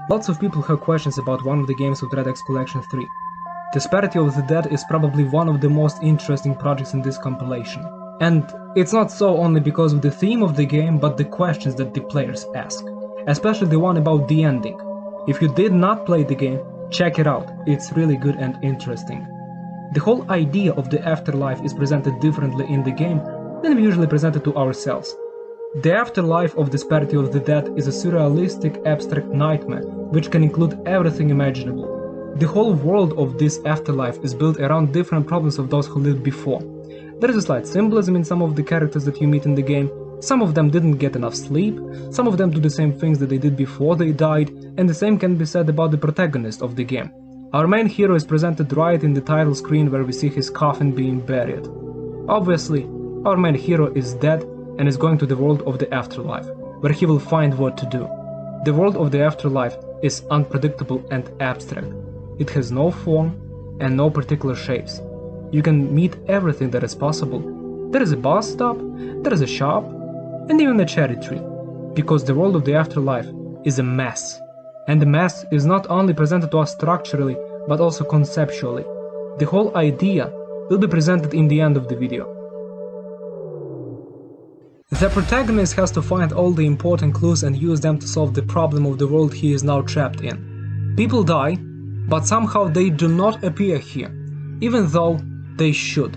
Lots of people have questions about one of the games of Dead OST Collection 3. Disparity of the Dead is probably one of the most interesting projects in this compilation. And it's not so only because of the theme of the game, but the questions that the players ask. Especially the one about the ending. If you did not play the game, check it out, it's really good and interesting. The whole idea of the afterlife is presented differently in the game than we usually present it to ourselves. The afterlife of Disparity of the Dead is a surrealistic abstract nightmare, which can include everything imaginable. The whole world of this afterlife is built around different problems of those who lived before. There is a slight symbolism in some of the characters that you meet in the game. Some of them didn't get enough sleep, some of them do the same things that they did before they died, and the same can be said about the protagonist of the game. Our main hero is presented right in the title screen where we see his coffin being buried. Obviously, our main hero is dead and is going to the world of the afterlife, where he will find what to do. The world of the afterlife is unpredictable and abstract. It has no form and no particular shapes. You can meet everything that is possible. There is a bus stop, there is a shop, and even a cherry tree. Because the world of the afterlife is a mess. And the mess is not only presented to us structurally, but also conceptually. The whole idea will be presented in the end of the video. The protagonist has to find all the important clues and use them to solve the problem of the world he is now trapped in. People die, but somehow they do not appear here, even though they should.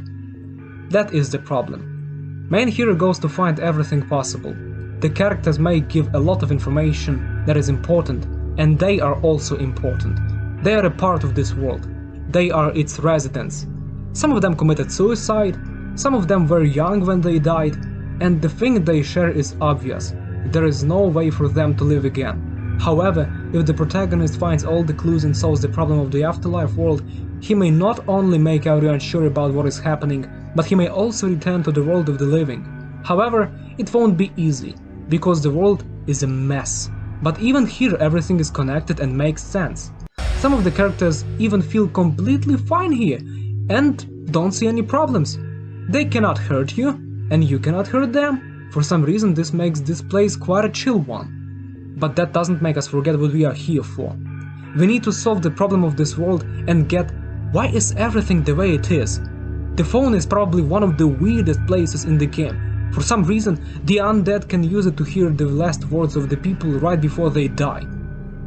That is the problem. Main hero goes to find everything possible. The characters may give a lot of information that is important, and they are also important. They are a part of this world. They are its residents. Some of them committed suicide, some of them were young when they died, and the thing they share is obvious. There is no way for them to live again. However, if the protagonist finds all the clues and solves the problem of the afterlife world, he may not only make everyone sure about what is happening, but he may also return to the world of the living. However, it won't be easy, because the world is a mess. But even here everything is connected and makes sense. Some of the characters even feel completely fine here, and don't see any problems. They cannot hurt you, and you cannot hurt them. For some reason this makes this place quite a chill one. But that doesn't make us forget what we are here for. We need to solve the problem of this world and get why is everything the way it is. The phone is probably one of the weirdest places in the game. For some reason, the undead can use it to hear the last words of the people right before they die.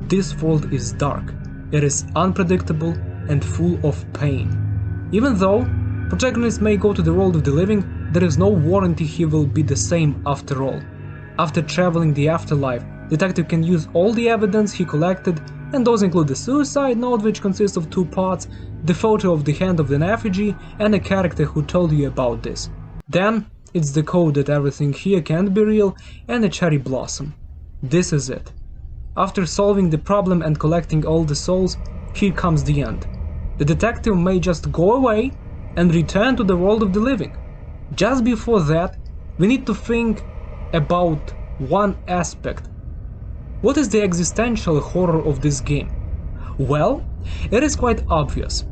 This world is dark. It is unpredictable and full of pain. Even though protagonist may go to the world of the living, there is no warranty he will be the same after all. After traveling the afterlife, detective can use all the evidence he collected, and those include the suicide note, which consists of 2 parts, the photo of the hand of an effigy, and a character who told you about this. Then, it's the code that everything here can't be real, and a cherry blossom. This is it. After solving the problem and collecting all the souls, here comes the end. The detective may just go away and return to the world of the living. Just before that, we need to think about one aspect. What is the existential horror of this game? Well, it is quite obvious.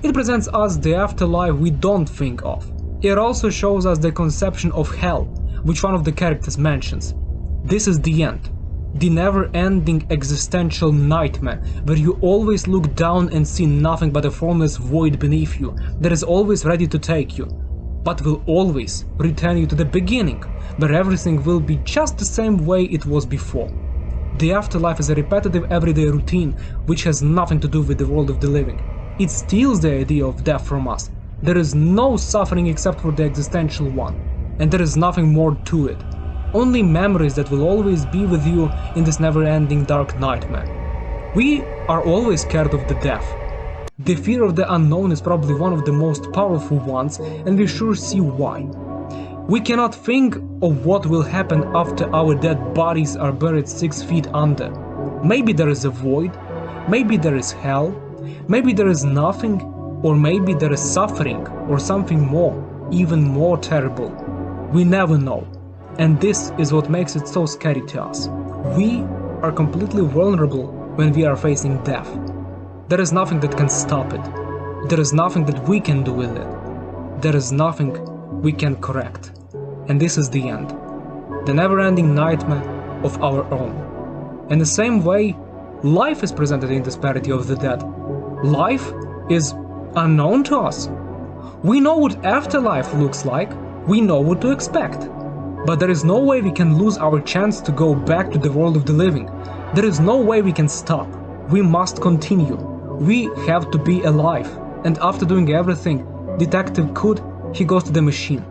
It presents us the afterlife we don't think of. It also shows us the conception of hell, which one of the characters mentions. This is the end. The never-ending existential nightmare, where you always look down and see nothing but a formless void beneath you that is always ready to take you, but will always return you to the beginning, where everything will be just the same way it was before. The afterlife is a repetitive everyday routine which has nothing to do with the world of the living. It steals the idea of death from us. There is no suffering except for the existential one, and there is nothing more to it. Only memories that will always be with you in this never-ending dark nightmare. We are always scared of the death. The fear of the unknown is probably one of the most powerful ones, and we sure see why. We cannot think of what will happen after our dead bodies are buried 6 feet under. Maybe there is a void, maybe there is hell, maybe there is nothing, or maybe there is suffering or something more, even more terrible. We never know. And this is what makes it so scary to us. We are completely vulnerable when we are facing death. There is nothing that can stop it. There is nothing that we can do with it. There is nothing we can correct. And this is the end. The never-ending nightmare of our own. In the same way, Life is presented in Disparity of the Dead. Life is unknown to us. We know what afterlife looks like, we know what to expect. But there is no way we can lose our chance to go back to the world of the living. There is no way we can stop. We must continue. We have to be alive. And after doing everything Detective could, he goes to the machine,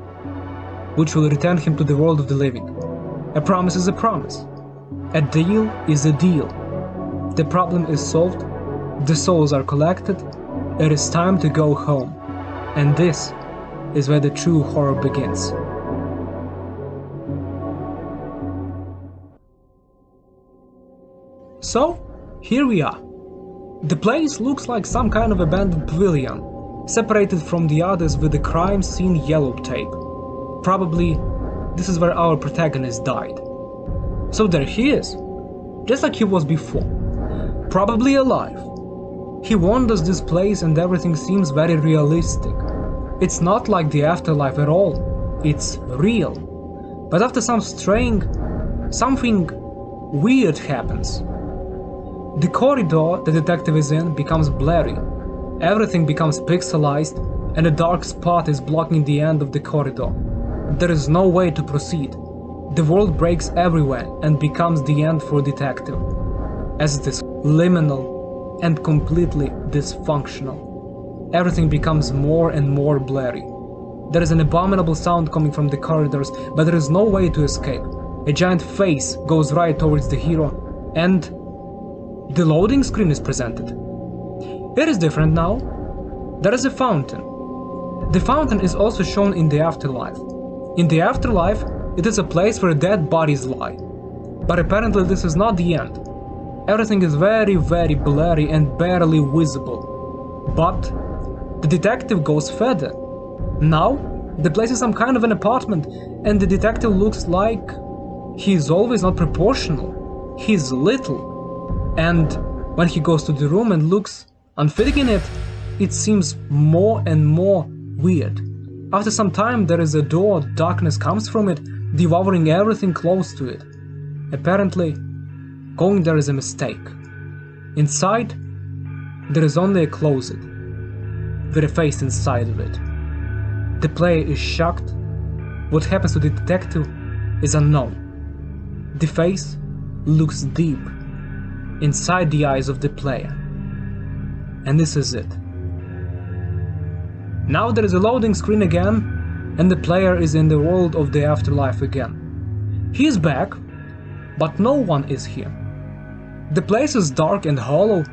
which will return him to the world of the living. A promise is a promise. A deal is a deal. The problem is solved. The souls are collected. It is time to go home. And this is where the true horror begins. So, here we are. The place looks like some kind of abandoned pavilion, separated from the others with a crime scene yellow tape. Probably this is where our protagonist died. So there he is, just like he was before, probably alive. He wanders this place and everything seems very realistic. It's not like the afterlife at all, it's real. But after something weird happens. The corridor the detective is in becomes blurry. Everything becomes pixelized and a dark spot is blocking the end of the corridor. There is no way to proceed. The world breaks everywhere and becomes the end for detective, as it is liminal and completely dysfunctional. Everything becomes more and more blurry. There is an abominable sound coming from the corridors, but there is no way to escape. A giant face goes right towards the hero, and the loading screen is presented. It is different now. There is a fountain. The fountain is also shown in the afterlife. In the afterlife, it is a place where dead bodies lie. But apparently this is not the end. Everything is very, very blurry and barely visible. But the detective goes further. Now, the place is some kind of an apartment, and the detective looks like he is always not proportional. He's little. And when he goes to the room and looks unfitting in it, it seems more and more weird. After some time there is a door, darkness comes from it, devouring everything close to it. Apparently, going there is a mistake. Inside, there is only a closet, with a face inside of it. The player is shocked. What happens to the detective is unknown. The face looks deep inside the eyes of the player. And this is it. Now there is a loading screen again, and the player is in the world of the afterlife again. He is back, but no one is here. The place is dark and hollow,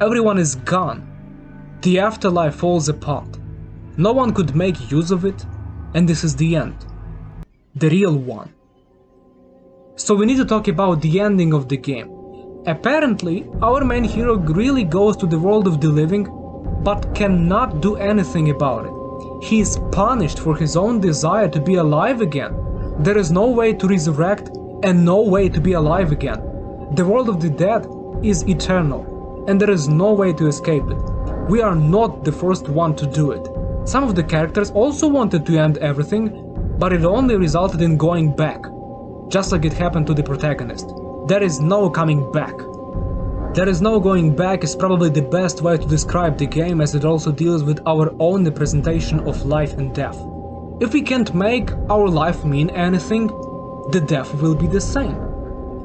everyone is gone. The afterlife falls apart. No one could make use of it, and this is the end. The real one. So we need to talk about the ending of the game. Apparently, our main hero really goes to the world of the living, but cannot do anything about it. He is punished for his own desire to be alive again. There is no way to resurrect and no way to be alive again. The world of the dead is eternal, and there is no way to escape it. We are not the first one to do it. Some of the characters also wanted to end everything, but it only resulted in going back, just like it happened to the protagonist. There is no coming back. There is no going back is probably the best way to describe the game, as it also deals with our own representation of life and death. If we can't make our life mean anything, the death will be the same.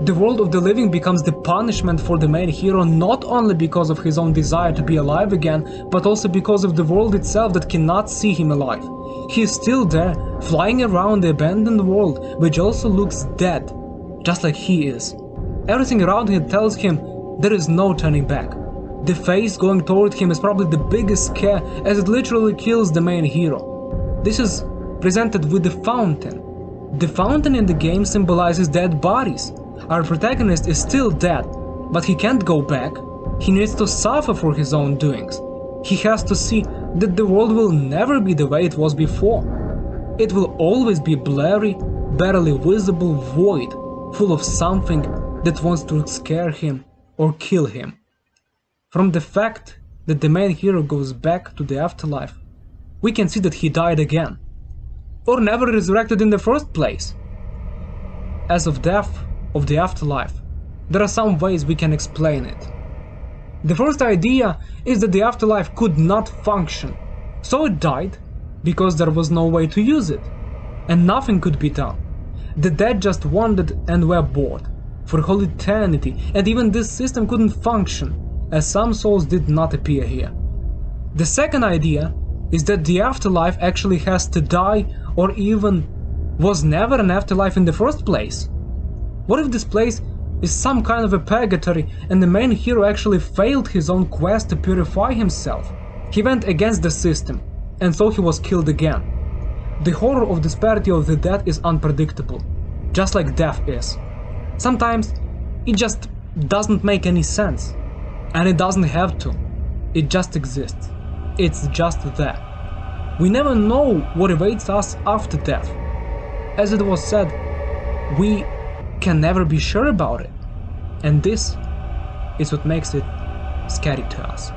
The world of the living becomes the punishment for the main hero, not only because of his own desire to be alive again, but also because of the world itself that cannot see him alive. He is still there, flying around the abandoned world, which also looks dead, just like he is. Everything around him tells him there is no turning back. The face going toward him is probably the biggest scare, as it literally kills the main hero. This is presented with the fountain. The fountain in the game symbolizes dead bodies. Our protagonist is still dead, but he can't go back. He needs to suffer for his own doings. He has to see that the world will never be the way it was before. It will always be blurry, barely visible void, full of something that wants to scare him or kill him. From the fact that the main hero goes back to the afterlife, we can see that he died again, or never resurrected in the first place. As of death of the afterlife, there are some ways we can explain it. The first idea is that the afterlife could not function, so it died because there was no way to use it, and nothing could be done. The dead just wandered and were bored for whole eternity, and even this system couldn't function, as some souls did not appear here. The second idea is that the afterlife actually has to die, or even was never an afterlife in the first place. What if this place is some kind of a purgatory and the main hero actually failed his own quest to purify himself? He went against the system, and so he was killed again. The horror of disparity of the dead is unpredictable, just like death is. Sometimes it just doesn't make any sense, and it doesn't have to. It just exists. It's just there. We never know what awaits us after death. As it was said, we can never be sure about it, and this is what makes it scary to us.